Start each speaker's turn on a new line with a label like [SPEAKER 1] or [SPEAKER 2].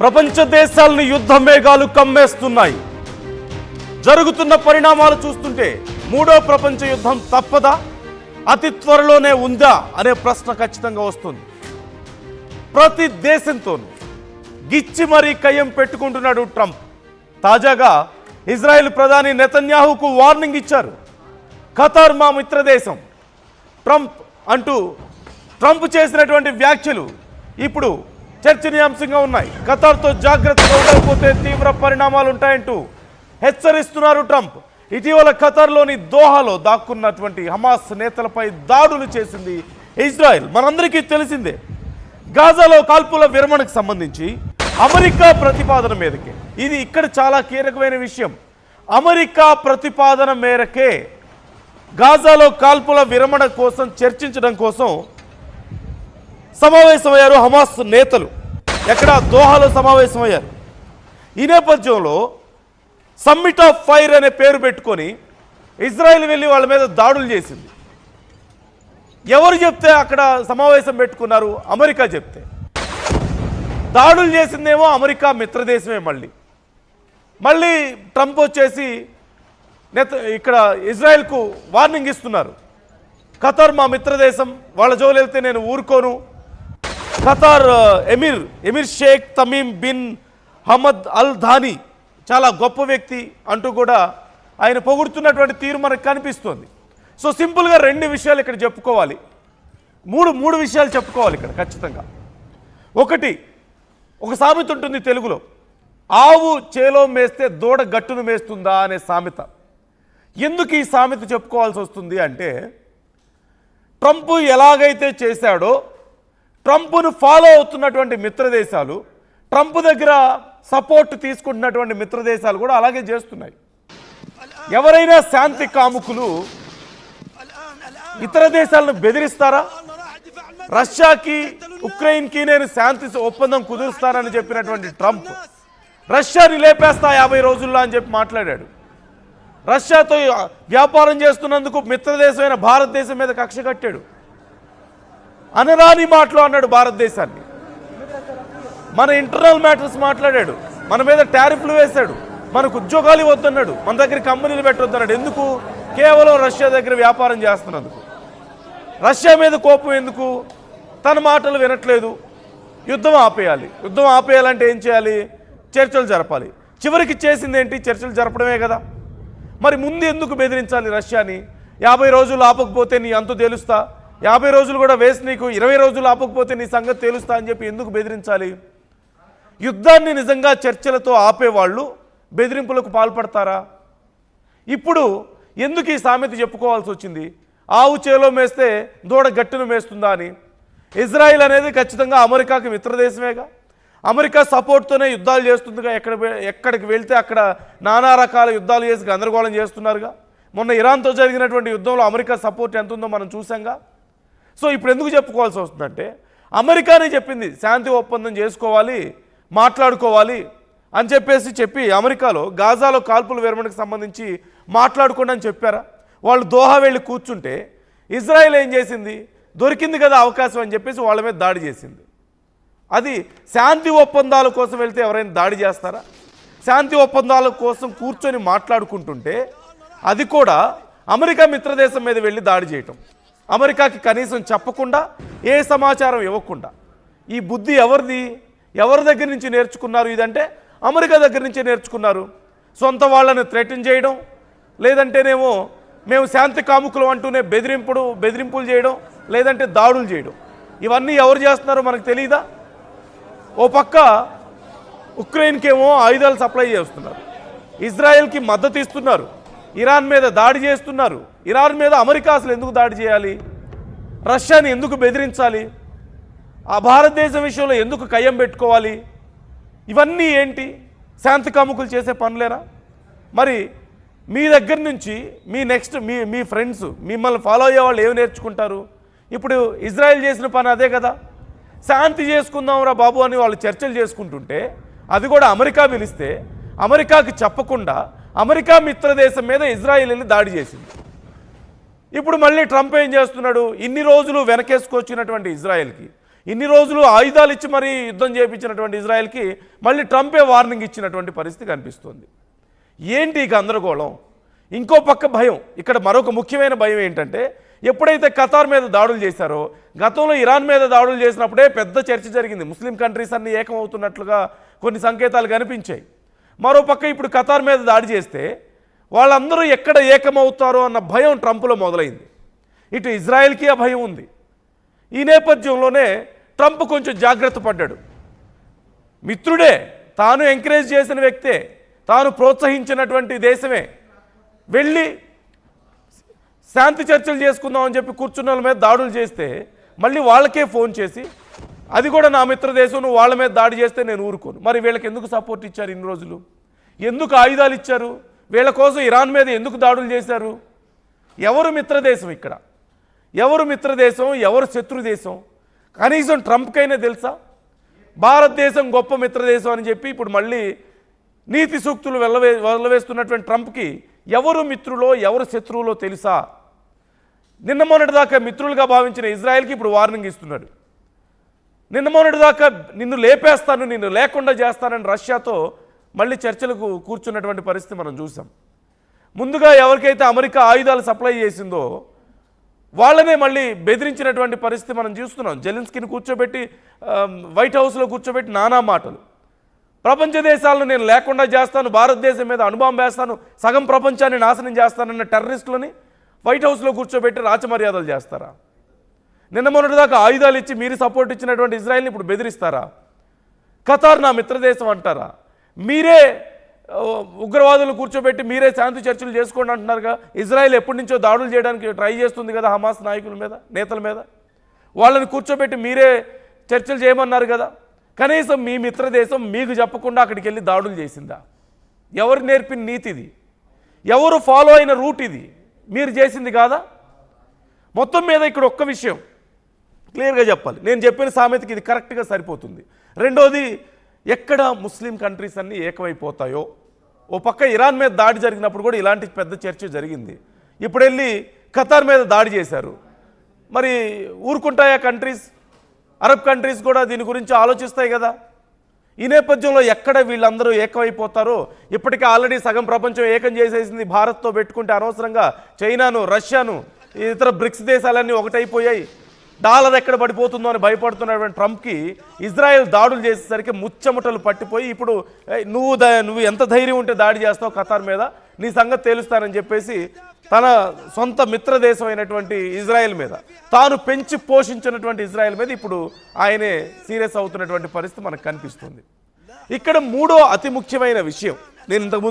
[SPEAKER 1] ప్రపంచ దేశాలను యుద్ధ మేఘాలు కమ్మేస్తున్నాయి. జరుగుతున్న పరిణామాలు చూస్తుంటే మూడో ప్రపంచ యుద్ధం తప్పదా, అతి త్వరలోనే ఉందా అనే ప్రశ్న ఖచ్చితంగా వస్తుంది. ప్రతి దేశంతోనూ గిచ్చి మరీ కయ్యం పెట్టుకుంటున్నాడు ట్రంప్. తాజాగా ఇజ్రాయెల్ ప్రధాని నెతన్యాహుకు వార్నింగ్ ఇచ్చారు. ఖతార్ మా మిత్రదేశం ట్రంప్ చేసినటువంటి వ్యాఖ్యలు ఇప్పుడు చర్చనీయాంశంగా ఉన్నాయి. ఖతార్తో జాగ్రత్తగా ఉండకపోతే తీవ్ర పరిణామాలు ఉంటాయంటూ హెచ్చరిస్తున్నారు ట్రంప్. ఇటీవల ఖతార్లోని దోహాలో దాక్కున్నటువంటి హమాస్ నేతలపై దాడులు చేసింది ఇజ్రాయెల్. మనందరికీ తెలిసిందే. గాజాలో కాల్పుల విరమణకు సంబంధించి అమెరికా ప్రతిపాదన మేరకే, ఇది ఇక్కడ చాలా కీలకమైన విషయం, అమెరికా ప్రతిపాదన మేరకే గాజాలో కాల్పుల విరమణ కోసం చర్చించడం కోసం సమావేశమయ్యారు హమాస్ నేతలు. ఎక్కడ? దోహాలో సమావేశమయ్యారు. ఈ నేపథ్యంలో సమ్మిట్ ఆఫ్ ఫైర్ అనే పేరు పెట్టుకొని ఇజ్రాయెల్ వెళ్ళి వాళ్ళ మీద దాడులు చేసింది. ఎవరు చెప్తే అక్కడ సమావేశం పెట్టుకున్నారు? అమెరికా చెప్తే. దాడులు చేసిందేమో అమెరికా మిత్రదేశమే. మళ్ళీ ట్రంప్ వచ్చేసి ఇక్కడ ఇజ్రాయెల్కు వార్నింగ్ ఇస్తున్నారు. ఖతార్ మా మిత్రదేశం, వాళ్ళ జోలు వెళ్తే నేను ఊరుకోను. Qatar emir Sheikh Tamim bin Hamad Al Thani చాలా గొప్ప వ్యక్తి అంటూ కూడా ఆయన పొగుడుతున్నటువంటి తీరు మనకు కనిపిస్తుంది. సో సింపుల్గా రెండు విషయాలు ఇక్కడ చెప్పుకోవాలి, మూడు విషయాలు చెప్పుకోవాలి ఇక్కడ ఖచ్చితంగా. ఒకటి, ఒక సామెత ఉంటుంది తెలుగులో, ఆవు చేలో మేస్తే దూడ గట్టును మేస్తుందా అనే సామెత. ఎందుకు ఈ సామెత చెప్పుకోవాల్సి వస్తుంది అంటే, ట్రంప్ ఎలాగైతే చేశాడో ట్రంప్ను ఫాలో అవుతున్నటువంటి మిత్రదేశాలు, ట్రంప్ దగ్గర సపోర్ట్ తీసుకుంటున్నటువంటి మిత్రదేశాలు కూడా అలాగే చేస్తున్నాయి. ఎవరైనా శాంతి కాముకులు ఇతర దేశాలను బెదిరిస్తారా? రష్యాకి ఉక్రెయిన్కి నేను శాంతి ఒప్పందం కుదురుస్తానని చెప్పినటువంటి ట్రంప్ రష్యాని లేపేస్తా 50 రోజుల్లో అని చెప్పి మాట్లాడాడు. రష్యాతో వ్యాపారం చేస్తున్నందుకు మిత్రదేశమైన భారతదేశం మీద కక్ష కట్టాడు. అనరాని మాటలు అన్నాడు భారతదేశాన్ని. మన ఇంటర్నల్ మ్యాటర్స్ మాట్లాడాడు. మన మీద టారిఫ్లు వేశాడు. మనకు ఉద్యోగాలు ఇవ్వద్దన్నాడు. మన దగ్గర కంపెనీలు పెట్టొద్దన్నాడు. ఎందుకు? కేవలం రష్యా దగ్గర వ్యాపారం చేస్తున్నందుకు. రష్యా మీద కోపం ఎందుకు? తన మాటలు వినట్లేదు. యుద్ధం ఆపేయాలి. యుద్ధం ఆపేయాలంటే ఏం చేయాలి? చర్చలు జరపాలి. చివరికి చేసింది ఏంటి? చర్చలు జరపడమే కదా. మరి ముందు ఎందుకు బెదిరించాలి రష్యాని? 50 రోజులు ఆపకపోతే నీ అంతు తేలుస్తా, 50 రోజులు కూడా వేసి నీకు 20 రోజులు ఆపకపోతే నీ సంగతి తేలుస్తా అని చెప్పి ఎందుకు బెదిరించాలి? యుద్ధాన్ని నిజంగా చర్చలతో ఆపేవాళ్ళు బెదిరింపులకు పాల్పడతారా? ఇప్పుడు ఎందుకు ఈ సామెత చెప్పుకోవాల్సి వచ్చింది? ఆవు చేలో మేస్తే దూడ గట్టును మేస్తుందా అని. ఇజ్రాయిల్ అనేది ఖచ్చితంగా అమెరికాకి మిత్రదేశమేగా. అమెరికా సపోర్ట్తోనే యుద్ధాలు చేస్తుందిగా. ఎక్కడికి వెళ్తే అక్కడ నానా రకాల యుద్ధాలు చేసి గందరగోళం చేస్తున్నారుగా. మొన్న ఇరాన్తో జరిగినటువంటి యుద్ధంలో అమెరికా సపోర్ట్ ఎంత ఉందో మనం చూసాంగా. సో ఇప్పుడు ఎందుకు చెప్పుకోవాల్సి వస్తుందంటే, అమెరికానే చెప్పింది శాంతి ఒప్పందం చేసుకోవాలి, మాట్లాడుకోవాలి అని చెప్పి అమెరికాలో గాజాలో కాల్పుల విరమణకు సంబంధించి మాట్లాడుకోండి అని చెప్పారా? వాళ్ళు దోహా వెళ్ళి కూర్చుంటే ఇజ్రాయెల్ ఏం చేసింది? దొరికింది కదా అవకాశం అని చెప్పేసి వాళ్ళ మీద దాడి చేసింది. అది శాంతి ఒప్పందాల కోసం వెళ్తే ఎవరైనా దాడి చేస్తారా? శాంతి ఒప్పందాల కోసం కూర్చొని మాట్లాడుకుంటుంటే అది కూడా అమెరికా మిత్రదేశం మీద వెళ్ళి దాడి చేయటం, అమెరికాకి కనీసం చెప్పకుండా, ఏ సమాచారం ఇవ్వకుండా. ఈ బుద్ధి ఎవరిది? ఎవరి దగ్గర నుంచి నేర్చుకున్నారు? ఇదంటే అమెరికా దగ్గర నుంచే నేర్చుకున్నారు. సొంత వాళ్ళని థ్రెటన్ చేయడం, లేదంటేనేమో మేము శాంతి కాముకులు అంటూనే బెదిరింపులు చేయడం, లేదంటే దాడులు చేయడం. ఇవన్నీ ఎవరు చేస్తున్నారో మనకు తెలియదా? ఓ పక్క ఉక్రెయిన్కేమో ఆయుధాలు సప్లై చేస్తున్నారు, ఇజ్రాయెల్కి మద్దతు ఇస్తున్నారు, ఇరాన్ మీద దాడి చేస్తున్నారు. ఇరాన్ మీద అమెరికా అసలు ఎందుకు దాడి చేయాలి? రష్యాని ఎందుకు బెదిరించాలి? ఆ భారతదేశం విషయంలో ఎందుకు కయ్యం పెట్టుకోవాలి? ఇవన్నీ ఏంటి? శాంతి కాముకులు చేసే పనులేనా? మరి మీ దగ్గర నుంచి మీ ఫ్రెండ్స్, మిమ్మల్ని ఫాలో అయ్యే వాళ్ళు ఏమి నేర్చుకుంటారు? ఇప్పుడు ఇజ్రాయెల్ చేసిన పని అదే కదా. శాంతి చేసుకుందాంరా బాబు అని వాళ్ళు చర్చలు చేసుకుంటుంటే, అది కూడా అమెరికా పిలిస్తే అమెరికాకి చెప్పకుండా అమెరికా మిత్రదేశం మీద ఇజ్రాయెల్ వెళ్ళి దాడి చేసింది. ఇప్పుడు మళ్ళీ ట్రంప్ ఏం చేస్తున్నాడు? ఇన్ని రోజులు వెనకేసుకొచ్చినటువంటి ఇజ్రాయెల్కి ఇన్ని రోజులు ఆయుధాలు ఇచ్చి మరీ యుద్ధం చేయించినటువంటి ఇజ్రాయెల్కి మళ్ళీ ట్రంపే వార్నింగ్ ఇచ్చినటువంటి పరిస్థితి కనిపిస్తుంది. ఏంటి ఈ గందరగోళం? ఇంకో పక్క భయం. ఇక్కడ మరొక ముఖ్యమైన భయం ఏంటంటే, ఎప్పుడైతే ఖతార్ మీద దాడులు చేశారో, గతంలో ఇరాన్ మీద దాడులు చేసినప్పుడే పెద్ద చర్చ జరిగింది. ముస్లిం కంట్రీస్ అన్ని ఏకమవుతున్నట్లుగా కొన్ని సంకేతాలు కనిపించాయి. మరోపక్క ఇప్పుడు ఖతార్ మీద దాడి చేస్తే వాళ్ళందరూ ఎక్కడ ఏకమవుతారో అన్న భయం ట్రంప్లో మొదలైంది. ఇటు ఇజ్రాయెల్కి ఆ భయం ఉంది. ఈ నేపథ్యంలోనే ట్రంప్ కొంచెం జాగ్రత్త పడ్డాడు. మిత్రుడే, తాను ఎంకరేజ్ చేసిన వ్యక్తే, తాను ప్రోత్సహించినటువంటి దేశమే వెళ్ళి శాంతి చర్చలు చేసుకుందామని చెప్పి కూర్చున్న వాళ్ళ మీద దాడులు చేస్తే మళ్ళీ వాళ్ళకే ఫోన్ చేసి, అది కూడా నా మిత్ర దేశం, నువ్వు వాళ్ళ మీద దాడి చేస్తే నేను ఊరుకోను. మరి వీళ్ళకి ఎందుకు సపోర్ట్ ఇచ్చారు ఇన్ని రోజులు? ఎందుకు ఆయుధాలు ఇచ్చారు? వీళ్ళ కోసం ఇరాన్ మీద ఎందుకు దాడులు చేశారు? ఎవరు మిత్రదేశం ఇక్కడ? ఎవరు మిత్రదేశం, ఎవరు శత్రు దేశం? కనీసం ట్రంప్కైనా తెలుసా? భారతదేశం గొప్ప మిత్రదేశం అని చెప్పి ఇప్పుడు మళ్ళీ నీతి సూక్తులు వెళ్ళవేస్తున్నటువంటి ట్రంప్కి ఎవరు మిత్రులో ఎవరు శత్రువులో తెలుసా? నిన్న మొన్నటిదాకా మిత్రులుగా భావించిన ఇజ్రాయెల్కి ఇప్పుడు వార్నింగ్ ఇస్తున్నాడు. నిన్న మొన్నటిదాకా నిన్ను లేపేస్తాను, నిన్ను లేకుండా చేస్తానని రష్యాతో మళ్ళీ చర్చలకు కూర్చున్నటువంటి పరిస్థితి మనం చూసాం. ముందుగా ఎవరికైతే అమెరికా ఆయుధాలు సప్లై చేసిందో వాళ్ళనే మళ్ళీ బెదిరించినటువంటి పరిస్థితి మనం చూస్తున్నాం. జెలెన్స్కీని కూర్చోబెట్టి వైట్ హౌస్లో కూర్చోబెట్టి నానా మాటలు. ప్రపంచ దేశాలను నేను లేకుండా చేస్తాను, భారతదేశం మీద అణుబాంబు వేస్తాను, సగం ప్రపంచాన్ని నాశనం చేస్తానన్న టెర్రరిస్టులని వైట్ హౌస్లో కూర్చోబెట్టి రాచమర్యాదలు చేస్తారా? నిన్న మొన్నటిదాకా ఆయుధాలు ఇచ్చి మీరు సపోర్ట్ ఇచ్చినటువంటి ఇజ్రాయెల్ని ఇప్పుడు బెదిరిస్తారా? ఖతార్ నా మిత్రదేశం అంటారా? మీరే ఉగ్రవాదులు కూర్చోబెట్టి మీరే శాంతి చర్చలు చేసుకోండి అంటున్నారుగా. ఇజ్రాయెల్ ఎప్పటి నుంచో దాడులు చేయడానికి ట్రై చేస్తుంది కదా హమాస్ నాయకుల మీద, నేతల మీద. వాళ్ళని కూర్చోబెట్టి మీరే చర్చలు చేయమన్నారు కదా. కనీసం మీ మిత్రదేశం మీకు చెప్పకుండా అక్కడికి వెళ్ళి దాడులు చేసిందా? ఎవరు నేర్పిన నీతి ఇది? ఎవరు ఫాలో అయిన రూట్ ఇది? మీరు చేసింది కాదా? మొత్తం మీద ఇక్కడ ఒక్క విషయం క్లియర్గా చెప్పాలి. నేను చెప్పిన సామెతకి ఇది కరెక్ట్గా సరిపోతుంది. రెండోది, ఎక్కడ ముస్లిం కంట్రీస్ అన్నీ ఏకమైపోతాయో. ఓ పక్క ఇరాన్ మీద దాడి జరిగినప్పుడు కూడా ఇలాంటి పెద్ద చర్చ జరిగింది. ఇప్పుడు వెళ్ళి ఖతార్ మీద దాడి చేశారు. మరి ఊరుకుంటాయా కంట్రీస్? అరబ్ కంట్రీస్ కూడా దీని గురించి ఆలోచిస్తాయి కదా. ఈ నేపథ్యంలో ఎక్కడ వీళ్ళందరూ ఏకమైపోతారో, ఇప్పటికే ఆల్రెడీ సగం ప్రపంచం ఏకం చేసేసింది భారత్తో పెట్టుకుంటే. అనవసరంగా చైనాను, రష్యాను, ఇతర బ్రిక్స్ దేశాలన్నీ ఒకటైపోయాయి. డాలర్ ఎక్కడ పడిపోతుందో అని భయపడుతున్నటువంటి ట్రంప్కి ఇజ్రాయెల్ దాడులు చేసేసరికి ముచ్చమటలు పట్టిపోయి ఇప్పుడు నువ్వు ఎంత ధైర్యం ఉంటే దాడి చేస్తావు ఖతార్ మీద, నీ సంగతి తేలుస్తానని చెప్పేసి తన సొంత మిత్రదేశం అయినటువంటి ఇజ్రాయెల్ మీద, తాను పెంచి పోషించినటువంటి ఇజ్రాయెల్ మీద ఇప్పుడు ఆయనే సీరియస్ అవుతున్నటువంటి పరిస్థితి మనకు కనిపిస్తుంది. ఇక్కడ మూడో అతి ముఖ్యమైన విషయం నేను ఇంతకుముందు